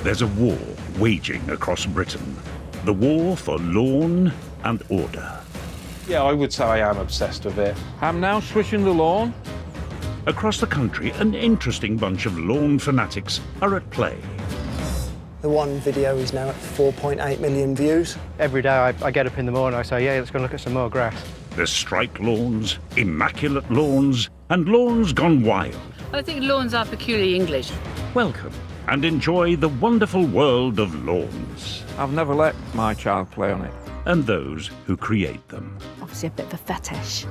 There's a war waging across Britain. The war for lawn and order. Yeah, I would say I am obsessed with it. I'm now swishing the lawn. Across the country, an interesting bunch of lawn fanatics are at play. The one video is now at 4.8 million views. Every day I get up in the morning, I say, yeah, let's go and look at some more grass. There's striped lawns, immaculate lawns, and lawns gone wild. I think lawns are peculiarly English. Welcome and enjoy the wonderful world of lawns. I've never let my child play on it. And those who create them. Obviously a bit of a fetish.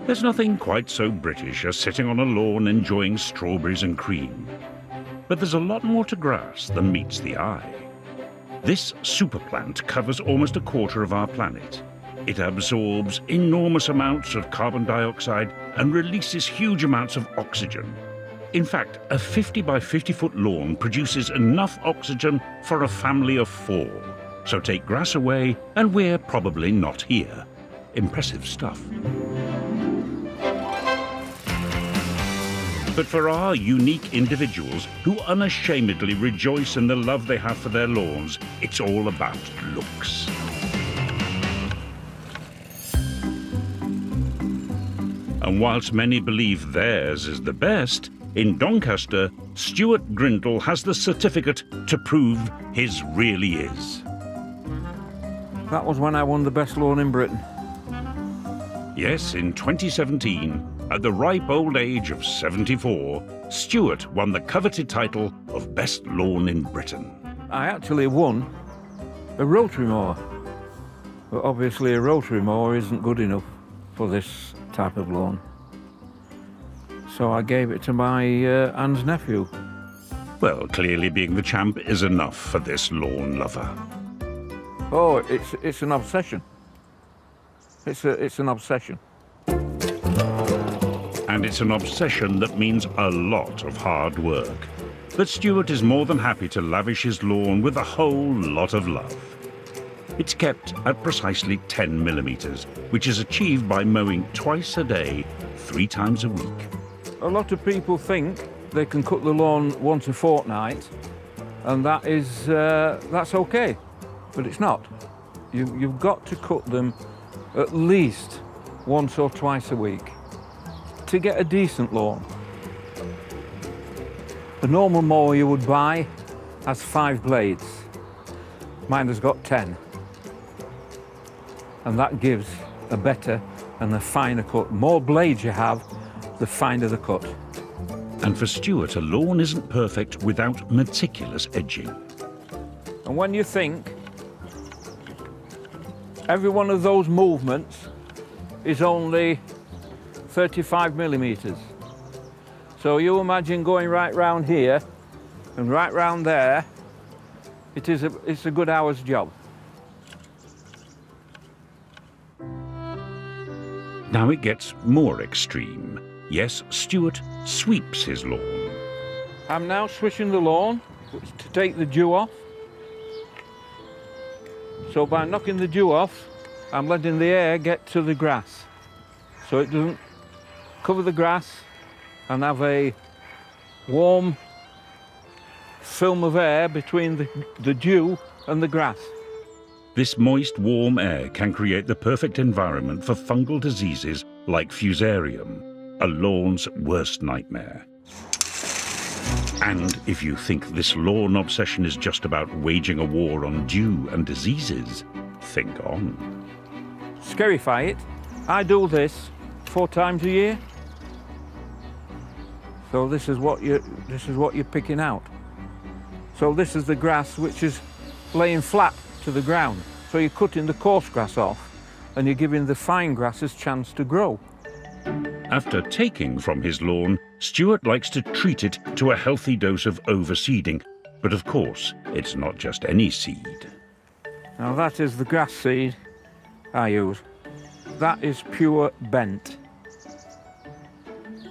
There's nothing quite so British as sitting on a lawn enjoying strawberries and cream. But there's a lot more to grass than meets the eye. This superplant covers almost a quarter of our planet. It absorbs enormous amounts of carbon dioxide and releases huge amounts of oxygen. In fact, a 50 by 50 foot lawn produces enough oxygen for a family of 4. So take grass away and we're probably not here. Impressive stuff. But for our unique individuals who unashamedly rejoice in the love they have for their lawns, it's all about looks. And whilst many believe theirs is the best, in Doncaster, Stuart Grindle has the certificate to prove his really is. That was when I won the best lawn in Britain. Yes, in 2017, at the ripe old age of 74, Stuart won the coveted title of Best Lawn in Britain. I actually won a rotary mower. But obviously a rotary mower isn't good enough for this type of lawn. So I gave it to my aunt's nephew. Well, clearly being the champ is enough for this lawn lover. Oh, it's an obsession. It's an obsession. And it's an obsession that means a lot of hard work. But Stuart is more than happy to lavish his lawn with a whole lot of love. It's kept at precisely 10 millimetres, which is achieved by mowing twice a day, 3 times a week. A lot of people think they can cut the lawn once a fortnight, and that's okay, but it's not. You've got to cut them at least once or twice a week to get a decent lawn. The normal mower you would buy has 5 blades. Mine has got 10. And that gives a better and a finer cut. More blades you have, the finer the cut. And for Stuart, a lawn isn't perfect without meticulous edging. And when you think every one of those movements is only 35 millimetres. So you imagine going right round here and right round there, it's a good hour's job. Now it gets more extreme. Yes, Stuart sweeps his lawn. I'm now swishing the lawn to take the dew off. So by knocking the dew off, I'm letting the air get to the grass. So it doesn't cover the grass and have a warm film of air between the dew and the grass. This moist, warm air can create the perfect environment for fungal diseases like fusarium, a lawn's worst nightmare. And if you think this lawn obsession is just about waging a war on dew and diseases, think on. Scarify it. I do this 4 times a year. So this is what you're picking out. So this is the grass which is laying flat to the ground. So you're cutting the coarse grass off and you're giving the fine grasses chance to grow. After taking from his lawn, Stuart likes to treat it to a healthy dose of overseeding. But of course, it's not just any seed. Now that is the grass seed I use. That is pure bent.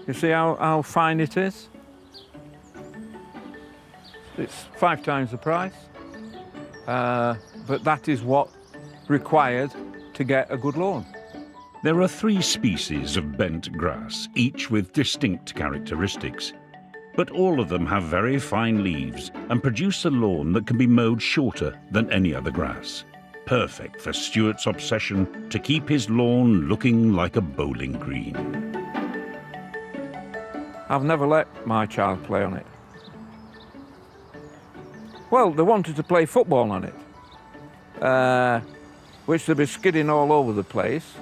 You see how fine it is? It's 5 times the price. But that is what required to get a good lawn. There are 3 species of bent grass, each with distinct characteristics. But all of them have very fine leaves and produce a lawn that can be mowed shorter than any other grass. Perfect for Stuart's obsession to keep his lawn looking like a bowling green. I've never let my child play on it. Well, they wanted to play football on it, which they'd be skidding all over the place.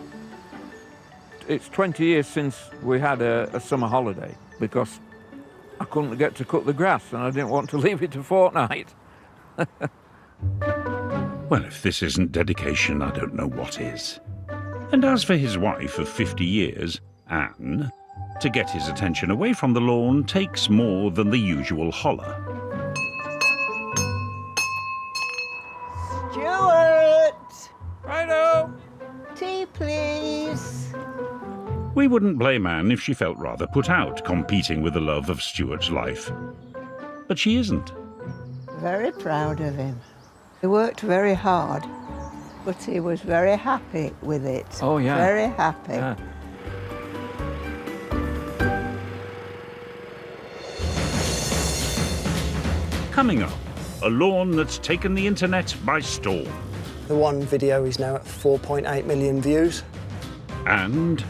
It's 20 years since we had a summer holiday because I couldn't get to cut the grass and I didn't want to leave it a fortnight. Well, if this isn't dedication, I don't know what is. And as for his wife of 50 years, Anne, to get his attention away from the lawn takes more than the usual holler. Stuart! Righto! Tea, please. We wouldn't blame Anne if she felt rather put out, competing with the love of Stuart's life. But she isn't. Very proud of him. He worked very hard, but he was very happy with it. Oh, yeah. Very happy. Yeah. Coming up, a lawn that's taken the internet by storm. The one video is now at 4.8 million views. And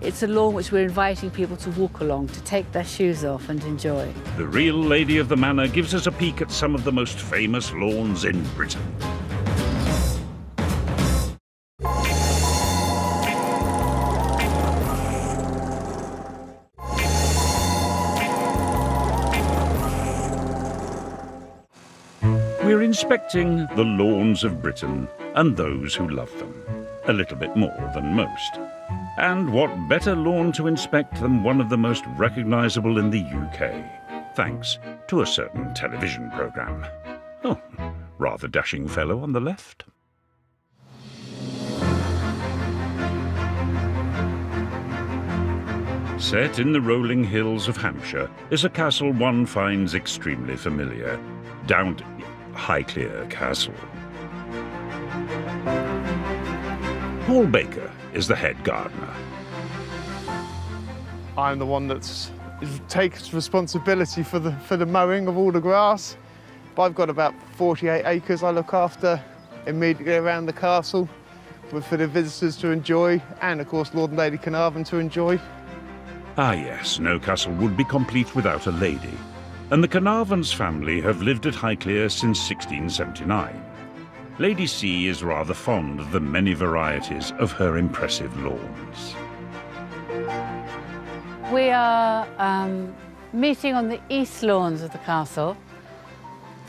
It's a lawn which we're inviting people to walk along, to take their shoes off and enjoy. the real lady of the manor gives us a peek at some of the most famous lawns in Britain. We're inspecting the lawns of Britain and those who love them, a little bit more than most. And what better lawn to inspect than one of the most recognisable in the UK, thanks to a certain television programme. Oh, rather dashing fellow on the left. Set in the rolling hills of Hampshire is a castle one finds extremely familiar, Highclere Castle. Paul Baker is the head gardener. I'm the one that takes responsibility for the mowing of all the grass. But I've got about 48 acres I look after immediately around the castle for the visitors to enjoy and, of course, Lord and Lady Carnarvon to enjoy. Ah yes, no castle would be complete without a lady. And the Carnarvon's family have lived at Highclere since 1679. Lady C is rather fond of the many varieties of her impressive lawns. We are meeting on the east lawns of the castle.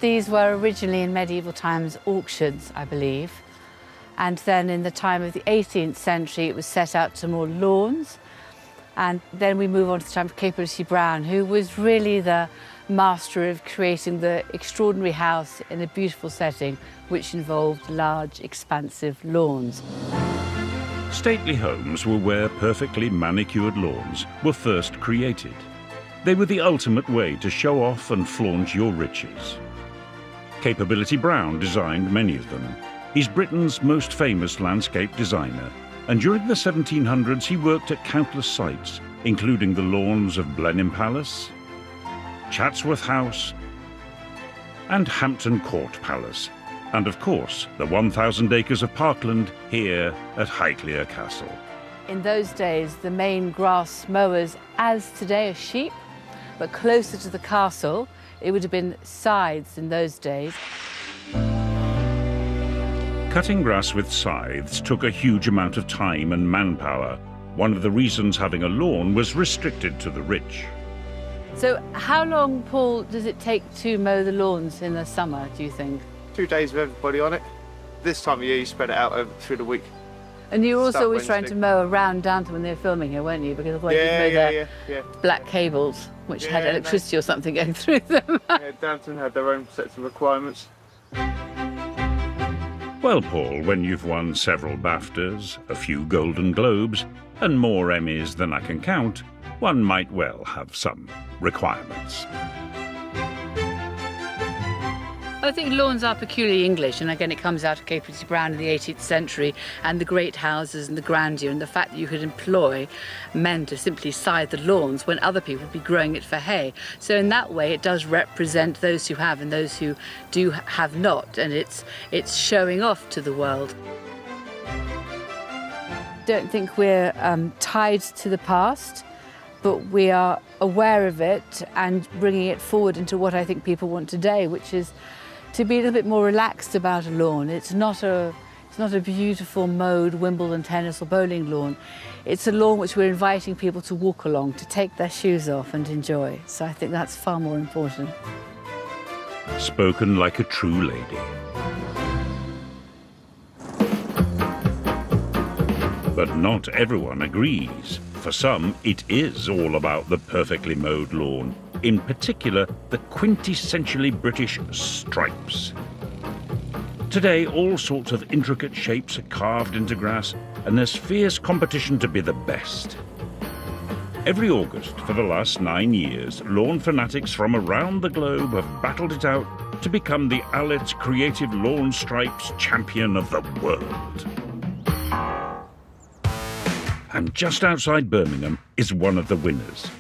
These were originally in medieval times auctions, I believe. And then in the time of the 18th century, it was set out to more lawns. And then we move on to the time of Capability Brown, who was really the master of creating the extraordinary house in a beautiful setting, which involved large, expansive lawns. Stately homes were where perfectly manicured lawns were first created. They were the ultimate way to show off and flaunt your riches. Capability Brown designed many of them. He's Britain's most famous landscape designer, and during the 1700s he worked at countless sites, including the lawns of Blenheim Palace, Chatsworth House, and Hampton Court Palace, and of course the 1,000 acres of parkland here at Highclere Castle. In those days, the main grass mowers, as today, are sheep, but closer to the castle, it would have been scythes in those days. Cutting grass with scythes took a huge amount of time and manpower. One of the reasons having a lawn was restricted to the rich. So how long, Paul, does it take to mow the lawns in the summer, do you think? 2 days with everybody on it. This time of year, you spread it out through the week. And you were also Start always trying Wednesday. to mow around Downton when they were filming here, weren't you? Because otherwise Yeah, you'd mow yeah. black cables, which had Yeah, electricity or something going through them. Yeah, Downton had their own sets of requirements. Well, Paul, when you've won several BAFTAs, a few Golden Globes, and more Emmys than I can count, one might well have some requirements. Oh, I think lawns are peculiarly English, and again it comes out of Cape Brown in the 18th century, and the great houses and the grandeur, and the fact that you could employ men to simply scythe the lawns when other people would be growing it for hay. So in that way it does represent those who have and those who do have not, and it's showing off to the world. Don't think we're tied to the past, but we are aware of it and bringing it forward into what I think people want today, which is to be a little bit more relaxed about a lawn. It's not a beautiful mowed Wimbledon tennis or bowling lawn. It's a lawn which we're inviting people to walk along, to take their shoes off and enjoy. So I think that's far more important. Spoken like a true lady. But not everyone agrees. For some, it is all about the perfectly mowed lawn, in particular the quintessentially British stripes. Today, all sorts of intricate shapes are carved into grass, and there's fierce competition to be the best. Every August for the last 9 years, lawn fanatics from around the globe have battled it out to become the Alit's Creative Lawn Stripes Champion of the World. And just outside Birmingham is one of the winners.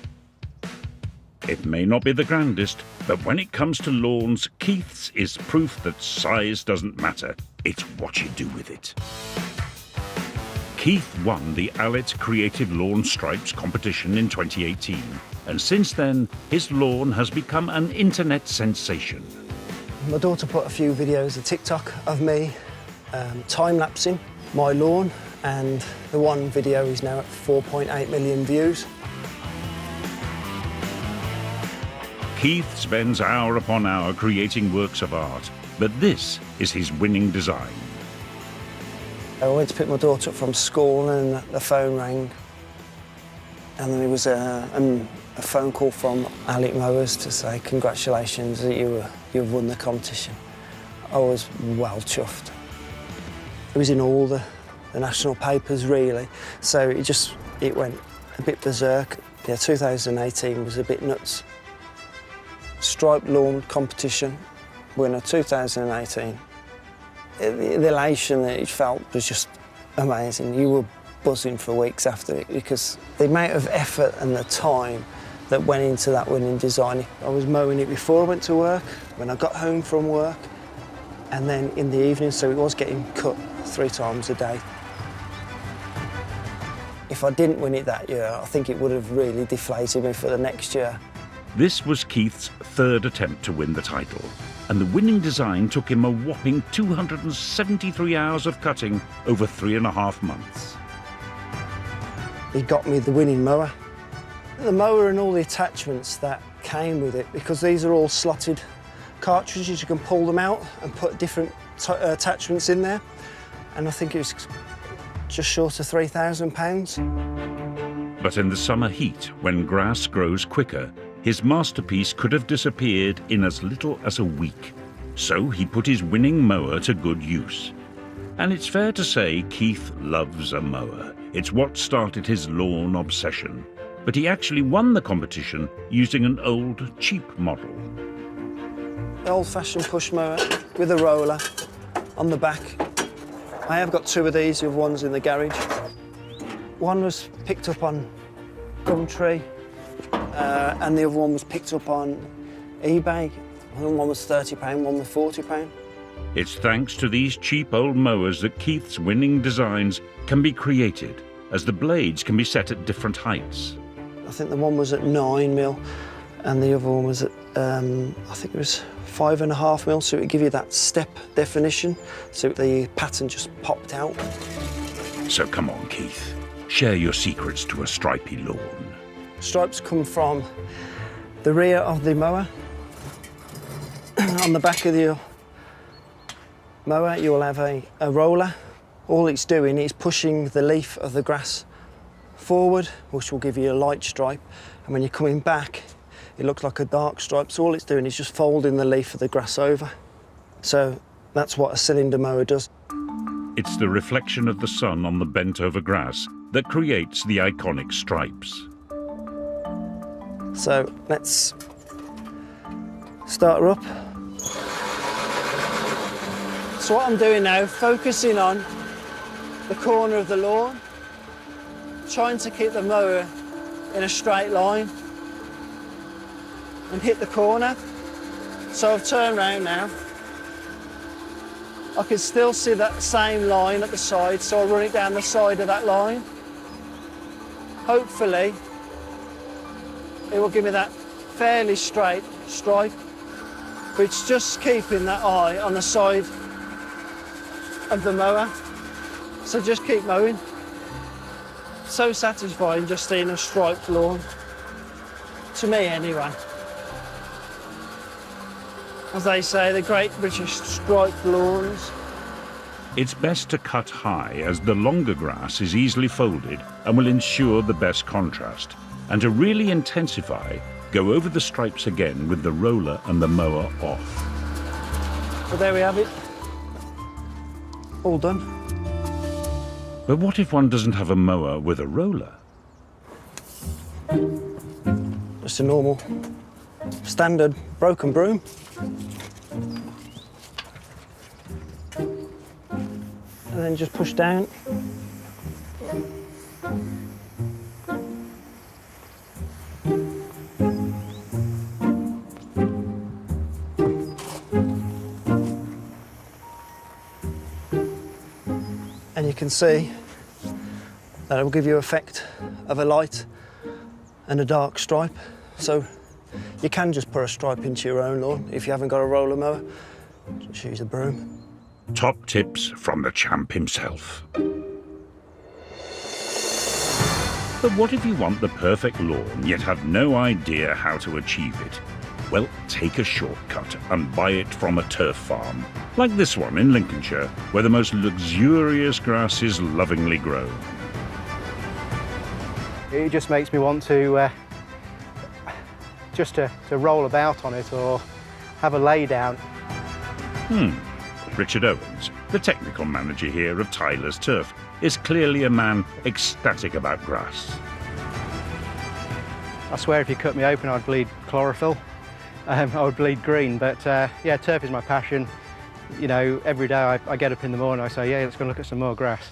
It may not be the grandest, but when it comes to lawns, Keith's is proof that size doesn't matter. It's what you do with it. Keith won the Alit Creative Lawn Stripes competition in 2018, and since then, his lawn has become an internet sensation. My daughter put a few videos of TikTok of me time-lapsing my lawn, and the one video is now at 4.8 million views. Keith spends hour upon hour creating works of art, but this is his winning design. I went to pick my daughter up from school and the phone rang, and then it was a phone call from Alit Mowers to say congratulations that you've won the competition. I was well chuffed. It was in all the national papers really, so it went a bit berserk. Yeah, 2018 was a bit nuts. Striped lawn competition, winner 2018. The elation that you felt was just amazing. You were buzzing for weeks after it because the amount of effort and the time that went into that winning design. I was mowing it before I went to work, when I got home from work, and then in the evening, so it was getting cut 3 times a day. If I didn't win it that year, I think it would have really deflated me for the next year. This was Keith's 3rd attempt to win the title, and the winning design took him a whopping 273 hours of cutting over 3.5 months. He got me the winning mower. The mower and all the attachments that came with it, because these are all slotted cartridges, you can pull them out and put different attachments in there, and I think it was just short of £3,000. But in the summer heat, when grass grows quicker, his masterpiece could have disappeared in as little as a week. So he put his winning mower to good use. And it's fair to say Keith loves a mower. It's what started his lawn obsession. But he actually won the competition using an old, cheap model. Old-fashioned push mower with a roller on the back. I have got 2 of these, the other one's in the garage. One was picked up on Gumtree, and the other one was picked up on eBay. One was £30, one was £40. It's thanks to these cheap old mowers that Keith's winning designs can be created, as the blades can be set at different heights. I think the one was at 9mm, and the other one was at, I think it was 5.5mm, so it would give you that step definition, so the pattern just popped out. So come on, Keith, share your secrets to a stripy lawn. Stripes come from the rear of the mower. On the back of the mower, you'll have a roller. All it's doing is pushing the leaf of the grass forward, which will give you a light stripe. And when you're coming back, it looks like a dark stripe. So all it's doing is just folding the leaf of the grass over. So that's what a cylinder mower does. It's the reflection of the sun on the bent-over grass that creates the iconic stripes. So let's start her up. So what I'm doing now, focusing on the corner of the lawn, trying to keep the mower in a straight line and hit the corner. So I've turned round now. I can still see that same line at the side, so I'll run it down the side of that line. Hopefully, it will give me that fairly straight stripe, but it's just keeping that eye on the side of the mower. So just keep mowing. So satisfying just seeing a striped lawn. To me, anyway. As they say, the great British striped lawns. It's best to cut high, as the longer grass is easily folded and will ensure the best contrast. And to really intensify, go over the stripes again with the roller and the mower off. So there we have it. All done. But what if one doesn't have a mower with a roller? Just a normal, standard broken broom. And then just push down. And you can see that it will give you effect of a light and a dark stripe. So you can just put a stripe into your own lawn if you haven't got a roller mower. Just use a broom. Top tips from the champ himself. But what if you want the perfect lawn yet have no idea how to achieve it? Well, take a shortcut and buy it from a turf farm, like this one in Lincolnshire, where the most luxurious grass is lovingly grown. It just makes me want to to roll about on it or have a lay down. Richard Owens, the technical manager here of Tyler's Turf, is clearly a man ecstatic about grass. I swear if you cut me open I'd bleed chlorophyll. I would bleed green, but yeah, turf is my passion. You know, every day I get up in the morning, I say, yeah, let's go look at some more grass.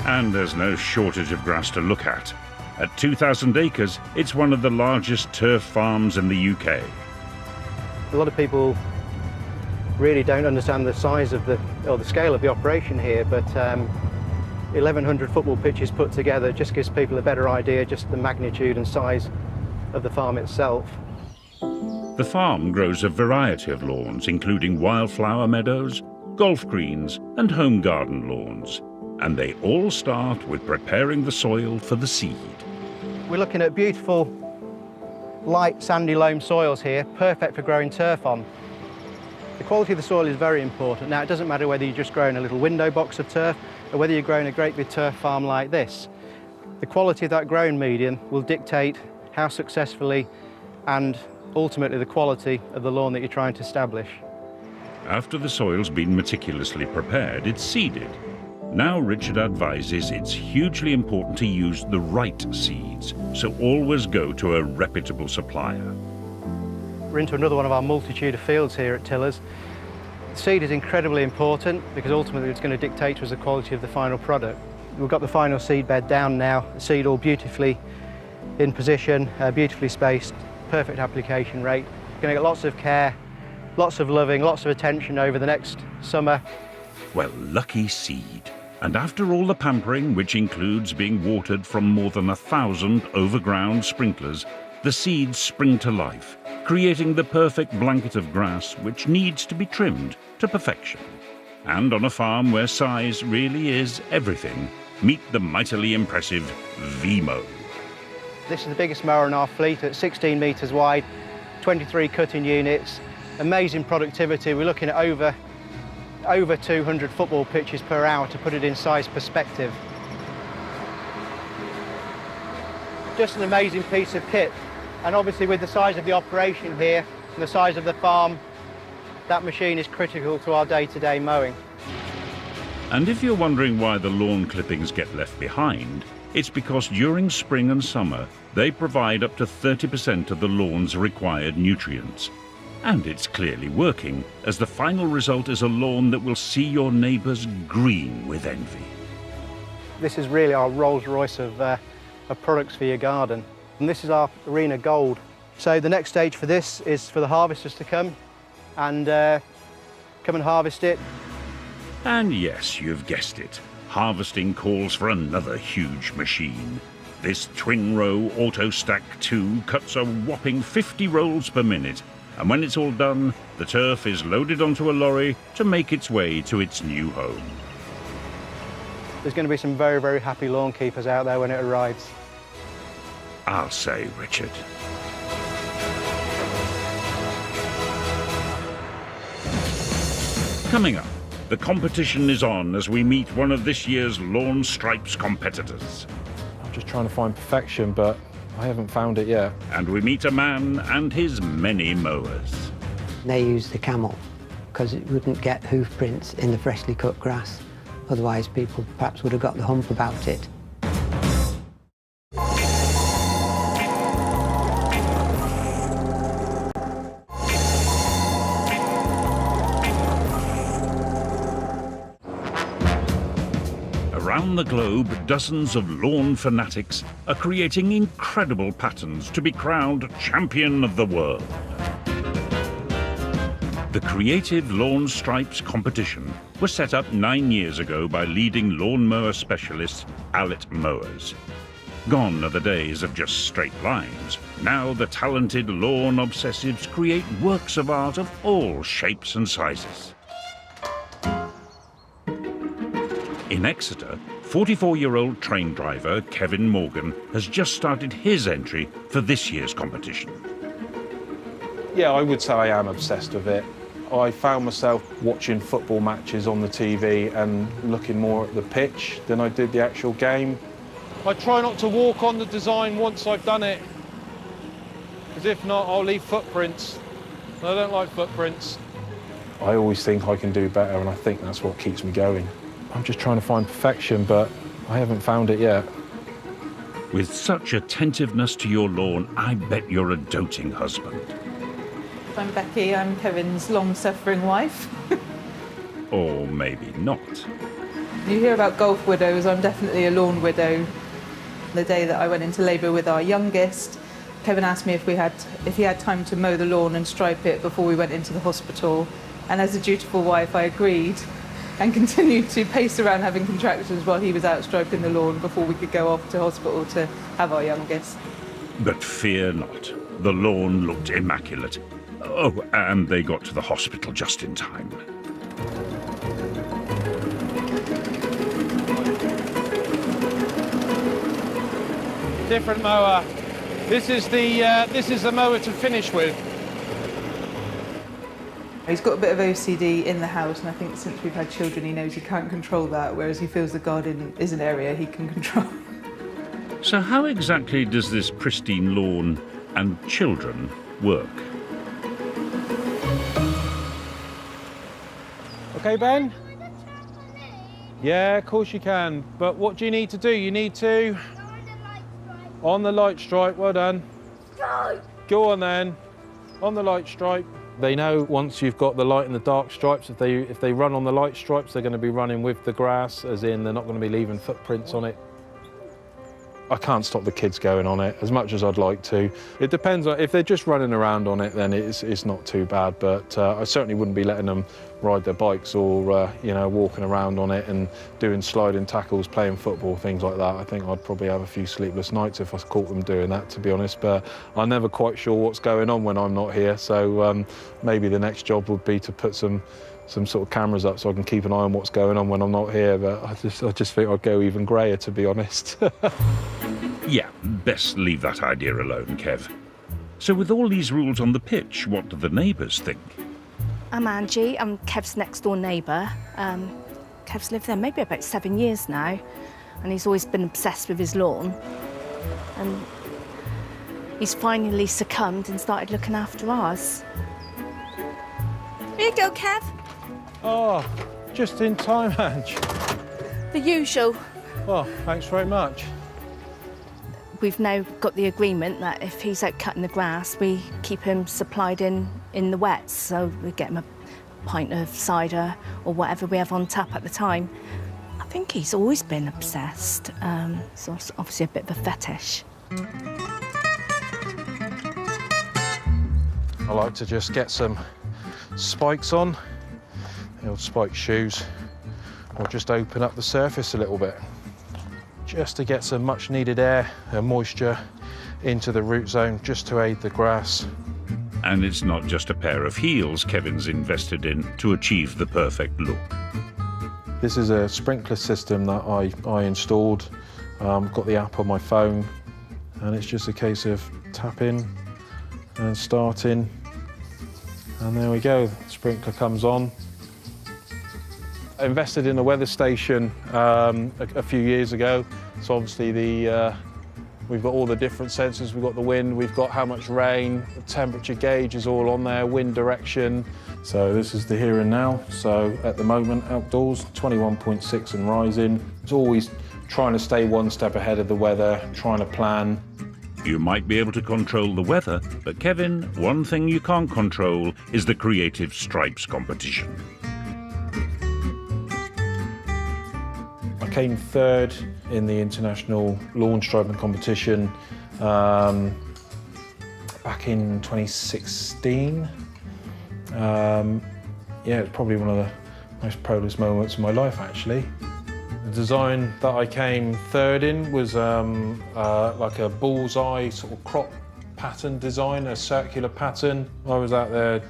And there's no shortage of grass to look at. At 2,000 acres, it's one of the largest turf farms in the UK. A lot of people really don't understand the size of the scale of the operation here, but 1,100 football pitches put together just gives people a better idea, just the magnitude and size of the farm itself. The farm grows a variety of lawns, including wildflower meadows, golf greens, and home garden lawns. And they all start with preparing the soil for the seed. We're looking at beautiful, light, sandy loam soils here, perfect for growing turf on. The quality of the soil is very important. Now, it doesn't matter whether you're just growing a little window box of turf or whether you're growing a great big turf farm like this. The quality of that growing medium will dictate how successfully and ultimately the quality of the lawn that you're trying to establish. After the soil's been meticulously prepared, it's seeded. Now Richard advises it's hugely important to use the right seeds, so always go to a reputable supplier. We're into another one of our multitude of fields here at Tillers. The seed is incredibly important because ultimately it's going to dictate to us the quality of the final product. We've got the final seed bed down now, the seed all beautifully in position, beautifully spaced, perfect application rate. You're going to get lots of care, lots of loving, lots of attention over the next summer. Well, lucky seed. And after all the pampering, which includes being watered from more than 1,000 overground sprinklers, the seeds spring to life, creating the perfect blanket of grass which needs to be trimmed to perfection. And on a farm where size really is everything, meet the mightily impressive V-Mow. This is the biggest mower in our fleet at 16 metres wide, 23 cutting units, amazing productivity. We're looking at over 200 football pitches per hour to put it in size perspective. Just an amazing piece of kit. And obviously with the size of the operation here and the size of the farm, that machine is critical to our day-to-day mowing. And if you're wondering why the lawn clippings get left behind, it's because during spring and summer, they provide up to 30% of the lawn's required nutrients. And it's clearly working, as the final result is a lawn that will see your neighbours green with envy. This is really our Rolls Royce of products for your garden. And this is our Arena Gold. So the next stage for this is for the harvesters to come and harvest it. And yes, you've guessed it. Harvesting calls for another huge machine. This twin-row Auto-Stack 2 cuts a whopping 50 rolls per minute, and when it's all done, the turf is loaded onto a lorry to make its way to its new home. There's going to be some very, very happy lawn keepers out there when it arrives. I'll say, Richard. Coming up, the competition is on as we meet one of this year's Lawn Stripes competitors. I'm just trying to find perfection, but I haven't found it yet. And we meet a man and his many mowers. They use the camel because it wouldn't get hoof prints in the freshly cut grass. Otherwise, people perhaps would have got the hump about it. Around the globe, dozens of lawn fanatics are creating incredible patterns to be crowned champion of the world. The Creative Lawn Stripes competition was set up 9 years ago by leading lawnmower specialist Allitt Mowers. Gone are the days of just straight lines. Now the talented lawn obsessives create works of art of all shapes and sizes. In Exeter, 44-year-old train driver Kevin Morgan has just started his entry for this year's competition. Yeah, I would say I am obsessed with it. I found myself watching football matches on the TV and looking more at the pitch than I did the actual game. I try not to walk on the design once I've done it, because if not, I'll leave footprints. I don't like footprints. I always think I can do better, and I think that's what keeps me going. I'm just trying to find perfection, but I haven't found it yet. With such attentiveness to your lawn, I bet you're a doting husband. I'm Becky, I'm Kevin's long-suffering wife. Or maybe not. You hear about golf widows, I'm definitely a lawn widow. The day that I went into labour with our youngest, Kevin asked me if he had time to mow the lawn and stripe it before we went into the hospital. And as a dutiful wife, I agreed and continued to pace around having contractions while he was out striping the lawn before we could go off to hospital to have our youngest. But fear not, the lawn looked immaculate. Oh, and they got to the hospital just in time. Different mower. This is the mower to finish with. He's got a bit of OCD in the house, and I think since we've had children, he knows he can't control that, whereas he feels the garden is an area he can control. So how exactly does this pristine lawn and children work? Okay, Ben? Yeah, of course you can. But what do you need to do? You need to... On the light stripe, well done. Go on then. On the light stripe. They know once you've got the light and the dark stripes, if they run on the light stripes, they're going to be running with the grass, as in they're not going to be leaving footprints on it. I can't stop the kids going on it as much as I'd like to. It depends on, if they're just running around on it, then it's not too bad, but I certainly wouldn't be letting them ride their bikes or walking around on it and doing sliding tackles, playing football, things like that. I think I'd probably have a few sleepless nights if I caught them doing that, to be honest, but I'm never quite sure what's going on when I'm not here, so maybe the next job would be to put some sort of cameras up so I can keep an eye on what's going on when I'm not here, but I just think I'd go even greyer, to be honest. Yeah, best leave that idea alone, Kev. So with all these rules on the pitch, what do the neighbours think? I'm Angie, I'm Kev's next door neighbour. Kev's lived there maybe about 7 years now, and he's always been obsessed with his lawn. And he's finally succumbed and started looking after ours. Here you go, Kev. Oh, just in time, Ange. The usual. Oh, thanks very much. We've now got the agreement that if he's out cutting the grass, we keep him supplied in in the wets, so we get him a pint of cider or whatever we have on tap at the time. I think he's always been obsessed, so it's obviously a bit of a fetish. I like to just get some spikes on, the old spike shoes, or just open up the surface a little bit, just to get some much needed air and moisture into the root zone, just to aid the grass. And it's not just a pair of heels Kevin's invested in to achieve the perfect look. This is a sprinkler system that I installed. Got the app on my phone, and it's just a case of tapping and starting, and there we go, the sprinkler comes on. I invested in a weather station a few years ago, so obviously we've got all the different sensors. We've got the wind, we've got how much rain, the temperature gauge is all on there, wind direction. So this is the here and now. So at the moment, outdoors, 21.6 and rising. It's always trying to stay one step ahead of the weather, trying to plan. You might be able to control the weather, but Kevin, one thing you can't control is the Creative Stripes competition. I came third in the international lawn striping competition back in 2016. Yeah, it's probably one of the most proudest moments of my life, actually. The design that I came third in was like a bullseye sort of crop pattern design, a circular pattern. I was out there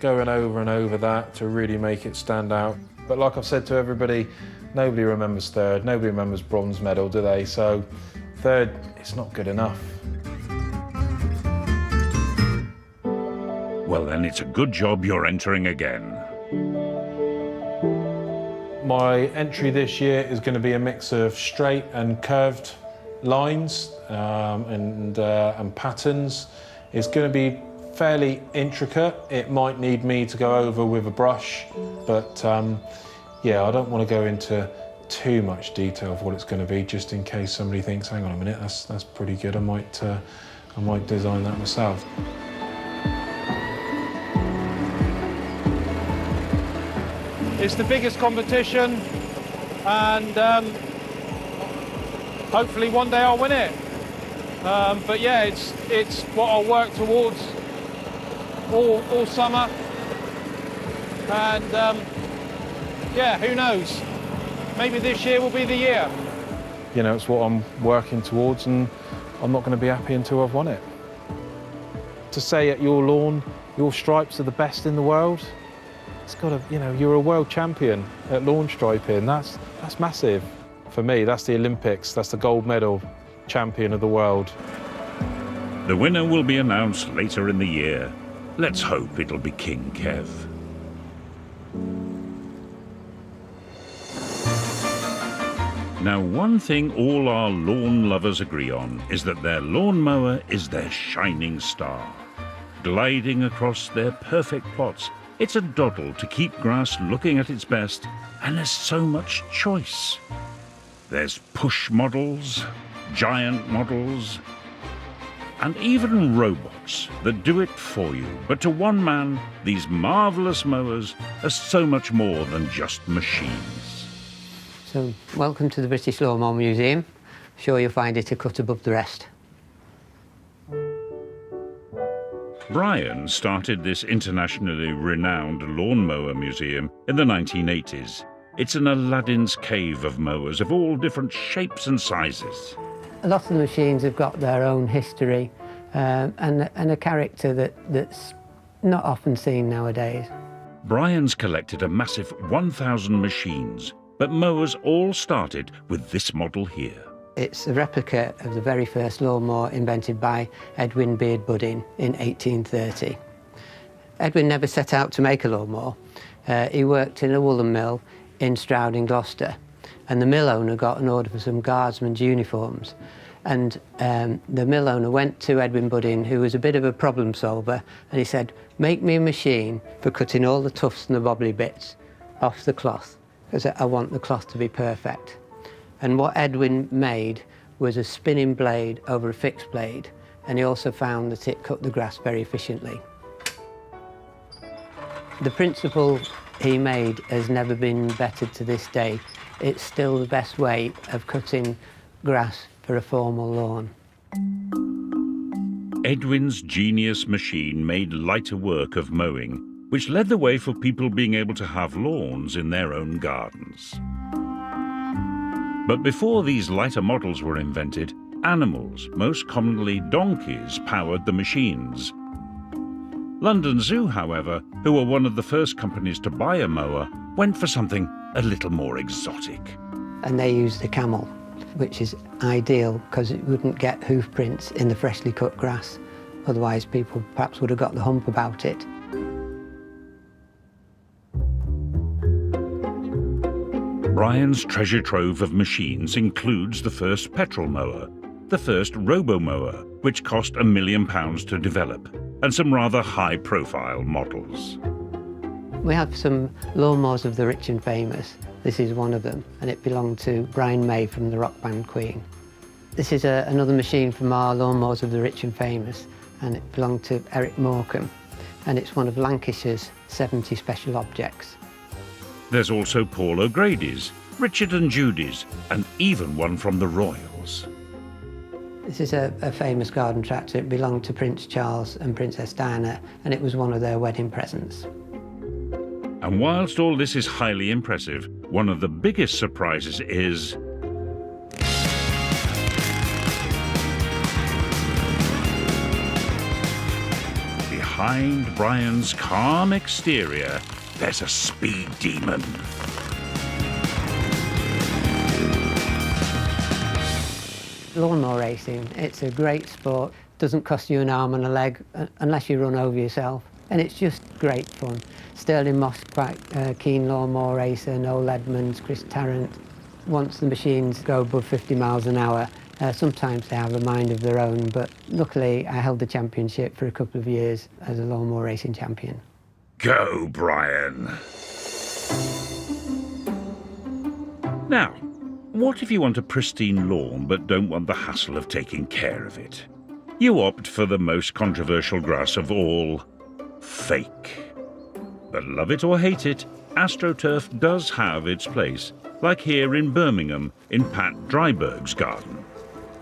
going over and over that to really make it stand out. But like I've said to everybody, nobody remembers third, nobody remembers bronze medal, do they? So third, it's not good enough. Well then, it's a good job you're entering again. My entry this year is going to be a mix of straight and curved lines and patterns. It's going to be fairly intricate. It might need me to go over with a brush, but yeah, I don't want to go into too much detail of what it's going to be, just in case somebody thinks, hang on a minute, that's pretty good. I might design that myself. It's the biggest competition, and hopefully one day I'll win it. But yeah, it's what I'll work towards all summer, and yeah, who knows? Maybe this year will be the year. You know, it's what I'm working towards, and I'm not going to be happy until I've won it. To say at your lawn, your stripes are the best in the world, it's got to, you know, you're a world champion at lawn striping. That's massive. For me, that's the Olympics, that's the gold medal champion of the world. The winner will be announced later in the year. Let's hope it'll be King Kev. Now, one thing all our lawn lovers agree on is that their lawnmower is their shining star. Gliding across their perfect plots, it's a doddle to keep grass looking at its best, and there's so much choice. There's push models, giant models, and even robots that do it for you. But to one man, these marvellous mowers are so much more than just machines. So, welcome to the British Lawnmower Museum. I'm sure you'll find it a cut above the rest. Brian started this internationally renowned lawnmower museum in the 1980s. It's an Aladdin's cave of mowers of all different shapes and sizes. A lot of the machines have got their own history and a character that's not often seen nowadays. Brian's collected a massive 1,000 machines, but mowers all started with this model here. It's a replica of the very first lawnmower invented by Edwin Beardbudding in 1830. Edwin never set out to make a lawnmower. He worked in a woolen mill in Stroud in Gloucester, and the mill owner got an order for some guardsmen's uniforms. And the mill owner went to Edwin Budding, who was a bit of a problem solver, and he said, make me a machine for cutting all the tufts and the bobbly bits off the cloth, because I want the cloth to be perfect. And what Edwin made was a spinning blade over a fixed blade, and he also found that it cut the grass very efficiently. The principle he made has never been bettered to this day. It's still the best way of cutting grass for a formal lawn. Edwin's genius machine made lighter work of mowing, which led the way for people being able to have lawns in their own gardens. But before these lighter models were invented, animals, most commonly donkeys, powered the machines. London Zoo, however, who were one of the first companies to buy a mower, went for something a little more exotic. And they used the camel, which is ideal because it wouldn't get hoof prints in the freshly cut grass. Otherwise, people perhaps would have got the hump about it. Brian's treasure trove of machines includes the first petrol mower, the first robo-mower, which cost £1 million to develop, and some rather high-profile models. We have some lawnmowers of the rich and famous. This is one of them, and it belonged to Brian May from the rock band Queen. This is another machine from our lawnmowers of the rich and famous, and it belonged to Eric Morecambe, and it's one of Lancashire's 70 special objects. There's also Paul O'Grady's, Richard and Judy's, and even one from the Royals. This is a famous garden tractor. It belonged to Prince Charles and Princess Diana, and it was one of their wedding presents. And whilst all this is highly impressive, one of the biggest surprises is behind Brian's calm exterior, there's a speed demon. Lawnmower racing, it's a great sport. Doesn't cost you an arm and a leg unless you run over yourself. And it's just great fun. Sterling Moss, quite a keen lawnmower racer, Noel Edmonds, Chris Tarrant. Once the machines go above 50 miles an hour, sometimes they have a mind of their own, but luckily I held the championship for a couple of years as a lawnmower racing champion. Go, Brian. Now, what if you want a pristine lawn but don't want the hassle of taking care of it? You opt for the most controversial grass of all, fake. But love it or hate it, AstroTurf does have its place, like here in Birmingham in Pat Dryberg's garden.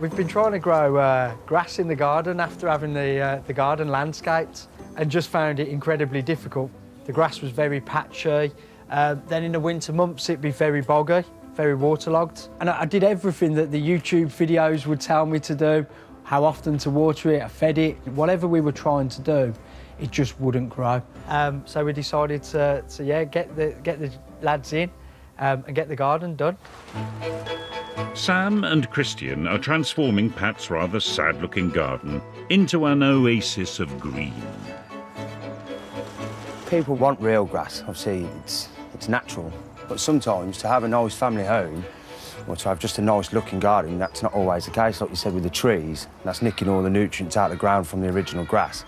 We've been trying to grow grass in the garden after having the garden landscaped, and just found it incredibly difficult. The grass was very patchy. Then in the winter months it'd be very boggy, very waterlogged. And I did everything that the YouTube videos would tell me to do, how often to water it, I fed it, whatever we were trying to do, it just wouldn't grow. So we decided to get the lads in and get the garden done. Sam and Christian are transforming Pat's rather sad-looking garden into an oasis of green. People want real grass. Obviously, it's natural. But sometimes to have a nice family home or to have just a nice-looking garden, that's not always the case. Like you said with the trees, that's nicking all the nutrients out of the ground from the original grass.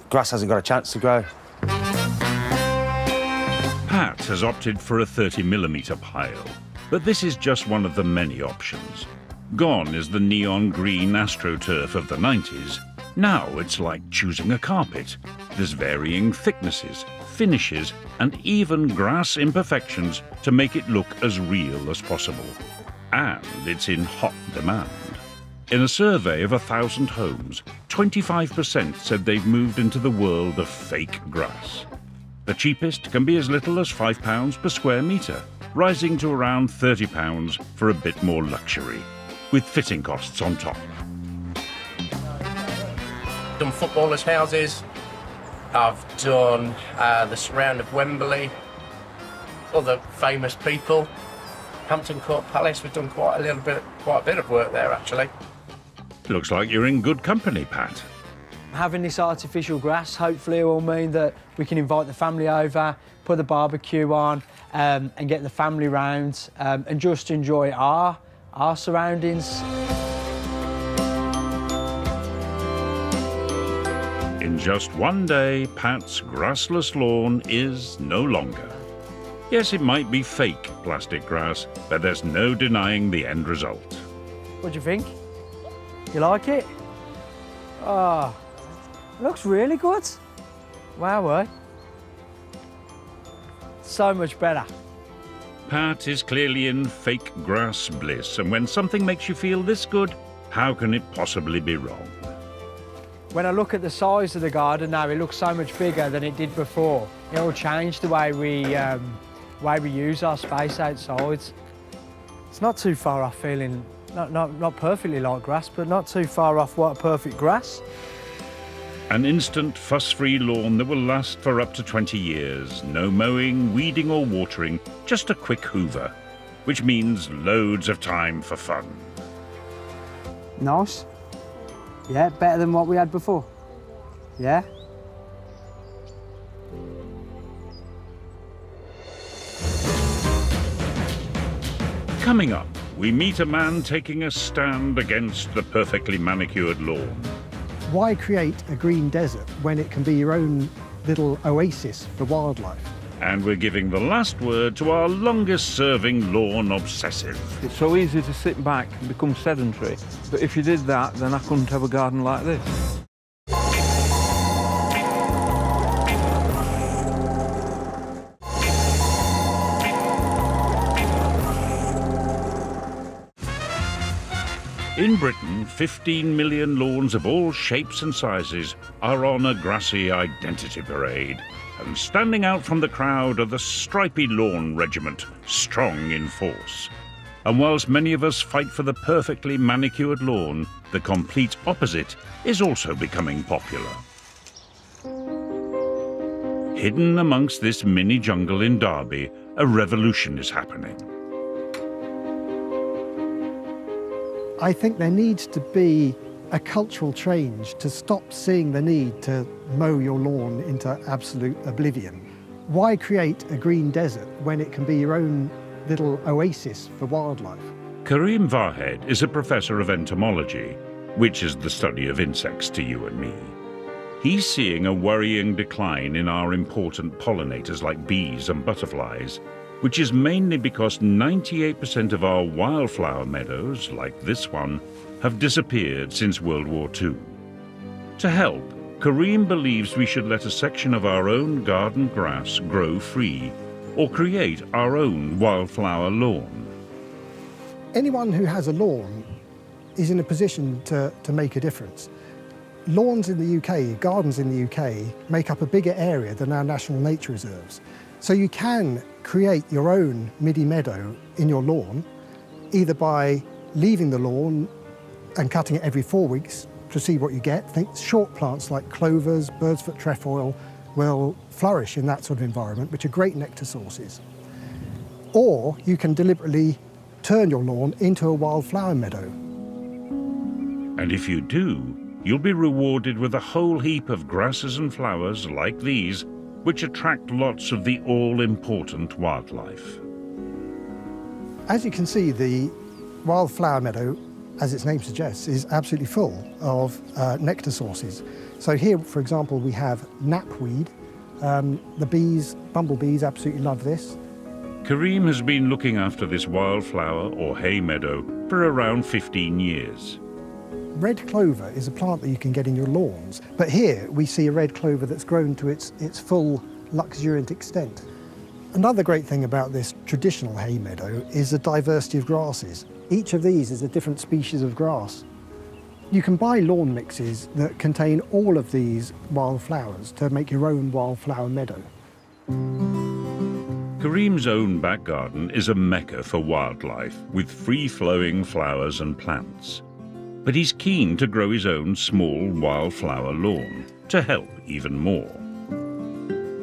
Grass hasn't got a chance to grow. Pat has opted for a 30mm pile, but this is just one of the many options. Gone is the neon green AstroTurf of the 90s. Now it's like choosing a carpet. There's varying thicknesses, finishes, and even grass imperfections to make it look as real as possible. And it's in hot demand. In a survey of 1,000 homes, 25% said they've moved into the world of fake grass. The cheapest can be as little as £5 per square metre, rising to around £30 for a bit more luxury, with fitting costs on top. Done footballers' houses, I've done the surround of Wembley, other famous people, Hampton Court Palace. We've done quite a bit of work there actually. Looks like you're in good company, Pat. Having this artificial grass hopefully will mean that we can invite the family over, put the barbecue on, and get the family round and just enjoy our surroundings. In just one day, Pat's grassless lawn is no longer. Yes, it might be fake plastic grass, but there's no denying the end result. What do you think? You like it? Oh, it looks really good. Wow, eh? So much better. Pat is clearly in fake grass bliss, and when something makes you feel this good, how can it possibly be wrong? When I look at the size of the garden now, it looks so much bigger than it did before. It'll change the way we use our space outside. It's not too far off feeling, not perfectly like grass, but not too far off what a perfect grass. An instant fuss-free lawn that will last for up to 20 years. No mowing, weeding or watering, just a quick hoover, which means loads of time for fun. Nice. Yeah, better than what we had before. Yeah. Coming up, we meet a man taking a stand against the perfectly manicured lawn. Why create a green desert when it can be your own little oasis for wildlife? And we're giving the last word to our longest-serving lawn obsessive. It's so easy to sit back and become sedentary, but if you did that, then I couldn't have a garden like this. In Britain, 15 million lawns of all shapes and sizes are on a grassy identity parade. And standing out from the crowd are the stripy lawn regiment, strong in force. And whilst many of us fight for the perfectly manicured lawn, the complete opposite is also becoming popular. Hidden amongst this mini jungle in Derby, a revolution is happening. I think there needs to be a cultural change to stop seeing the need to mow your lawn into absolute oblivion. Why create a green desert when it can be your own little oasis for wildlife? Karim Vahed is a professor of entomology, which is the study of insects to you and me. He's seeing a worrying decline in our important pollinators like bees and butterflies, which is mainly because 98% of our wildflower meadows, like this one, have disappeared since World War II. To help, Karim believes we should let a section of our own garden grass grow free, or create our own wildflower lawn. Anyone who has a lawn is in a position to make a difference. Lawns in the UK, gardens in the UK, make up a bigger area than our national nature reserves. So you can create your own midi meadow in your lawn, either by leaving the lawn and cutting it every 4 weeks to see what you get. Think short plants like clovers, birdsfoot trefoil will flourish in that sort of environment, which are great nectar sources. Or you can deliberately turn your lawn into a wildflower meadow. And if you do, you'll be rewarded with a whole heap of grasses and flowers like these, which attract lots of the all-important wildlife. As you can see, the wildflower meadow, as its name suggests, is absolutely full of nectar sources. So here, for example, we have knapweed. The bees, bumblebees, absolutely love this. Karim has been looking after this wildflower or hay meadow for around 15 years. Red clover is a plant that you can get in your lawns, but here we see a red clover that's grown to its full luxuriant extent. Another great thing about this traditional hay meadow is the diversity of grasses. Each of these is a different species of grass. You can buy lawn mixes that contain all of these wildflowers to make your own wildflower meadow. Karim's own back garden is a mecca for wildlife, with free-flowing flowers and plants. But he's keen to grow his own small wildflower lawn to help even more.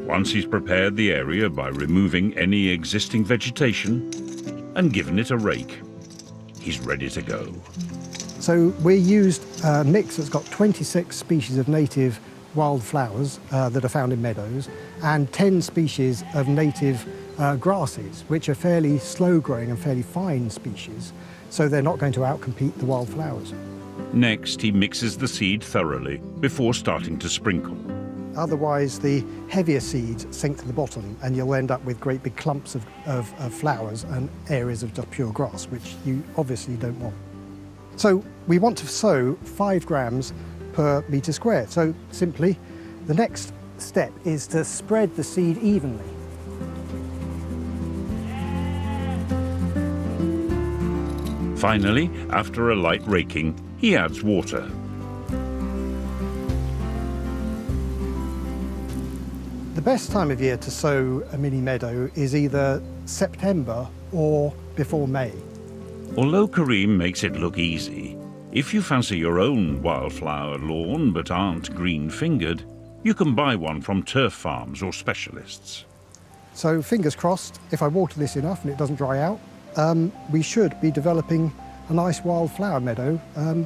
Once he's prepared the area by removing any existing vegetation and given it a rake, he's ready to go. So we used a mix that's got 26 species of native wildflowers that are found in meadows and 10 species of native grasses, which are fairly slow-growing and fairly fine species, so they're not going to outcompete the wildflowers. Next, he mixes the seed thoroughly before starting to sprinkle. Otherwise, the heavier seeds sink to the bottom and you'll end up with great big clumps of flowers and areas of just pure grass, which you obviously don't want. So we want to sow 5 grams per metre square. So simply, the next step is to spread the seed evenly. Finally, after a light raking, he adds water. The best time of year to sow a mini meadow is either September or before May. Although Kareem makes it look easy, if you fancy your own wildflower lawn but aren't green-fingered, you can buy one from turf farms or specialists. So fingers crossed, if I water this enough and it doesn't dry out, we should be developing a nice wildflower meadow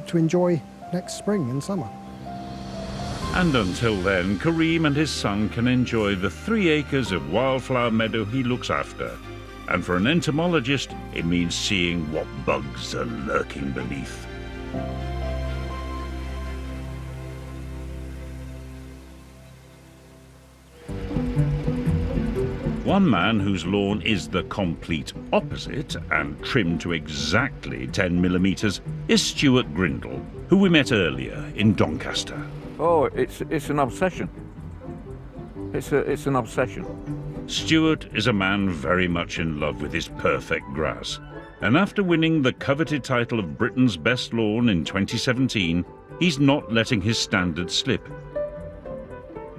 to enjoy next spring and summer. And until then, Kareem and his son can enjoy the 3 acres of wildflower meadow he looks after. And for an entomologist, it means seeing what bugs are lurking beneath. One man whose lawn is the complete opposite and trimmed to exactly 10 millimetres is Stuart Grindle, who we met earlier in Doncaster. Oh, it's an obsession. It's an obsession. Stuart is a man very much in love with his perfect grass, and after winning the coveted title of Britain's best lawn in 2017, he's not letting his standards slip.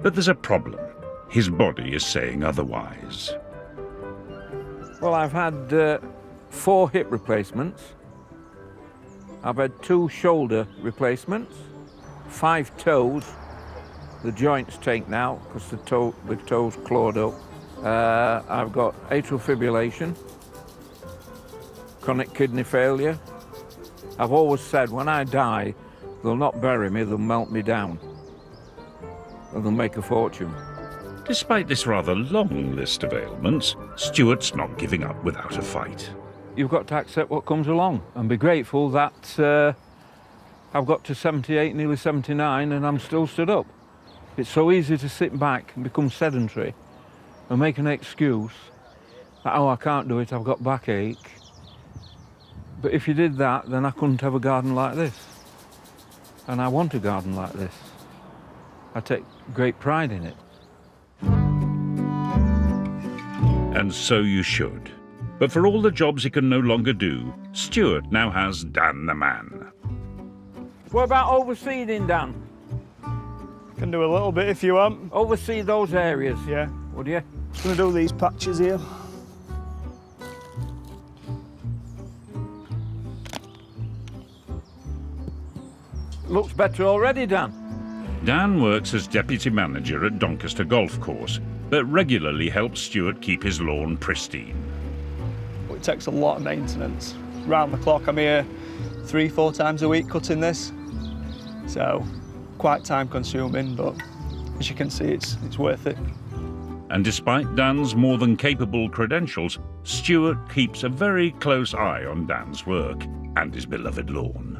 But there's a problem. His body is saying otherwise. Well, I've had 4 hip replacements. I've had 2 shoulder replacements, 5 toes. The joints taken out because the toes clawed up. I've got atrial fibrillation, chronic kidney failure. I've always said when I die, they'll not bury me, they'll melt me down. And they'll make a fortune. Despite this rather long list of ailments, Stuart's not giving up without a fight. You've got to accept what comes along and be grateful that I've got to 78, nearly 79, and I'm still stood up. It's so easy to sit back and become sedentary and make an excuse that, oh, I can't do it, I've got backache. But if you did that, then I couldn't have a garden like this. And I want a garden like this. I take great pride in it. And so you should. But for all the jobs he can no longer do, Stuart now has Dan the man. What about overseeding, Dan? Can do a little bit if you want. Oversee those areas? Yeah. Would you? Just gonna do these patches here. Looks better already, Dan. Dan works as deputy manager at Doncaster Golf Course, but regularly helps Stuart keep his lawn pristine. It takes a lot of maintenance. Round the clock, I'm here 3-4 times a week cutting this. So, quite time consuming, but as you can see, it's worth it. And despite Dan's more than capable credentials, Stuart keeps a very close eye on Dan's work and his beloved lawn.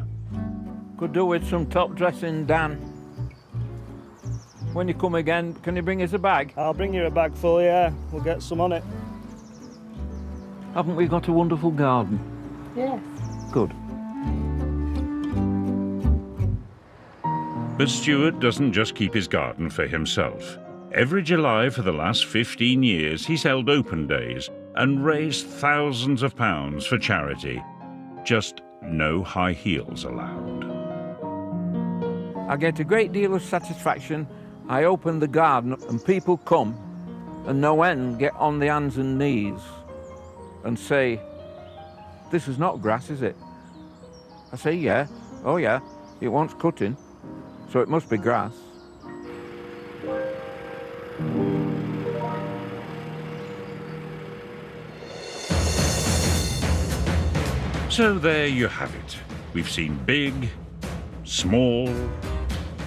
Could do with some top dressing, Dan. When you come again, can you bring us a bag? I'll bring you a bag full, yeah. We'll get some on it. Haven't we got a wonderful garden? Yes. Good. But Stuart doesn't just keep his garden for himself. Every July for the last 15 years, he's held open days and raised thousands of pounds for charity. Just no high heels allowed. I get a great deal of satisfaction. I open the garden and people come and no end get on their hands and knees and say, this is not grass, is it? I say, yeah. Oh yeah, it wants cutting, so it must be grass. So there you have it. We've seen big, small,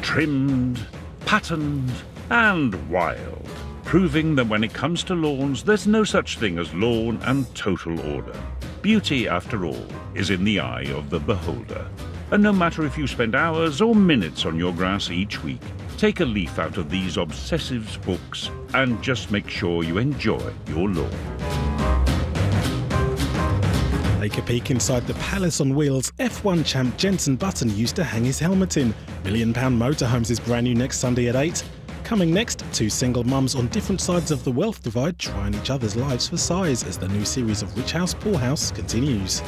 trimmed, patterned and wild, proving that when it comes to lawns, there's no such thing as lawn and total order. Beauty, after all, is in the eye of the beholder. And no matter if you spend hours or minutes on your grass each week, take a leaf out of these obsessives' books and just make sure you enjoy your lawn. Take a peek inside the Palace on Wheels F1 champ Jenson Button used to hang his helmet in. £1 Million Motorhomes is brand new next Sunday at 8. Coming next, 2 single mums on different sides of the wealth divide trying each other's lives for size as the new series of Rich House Poor House continues.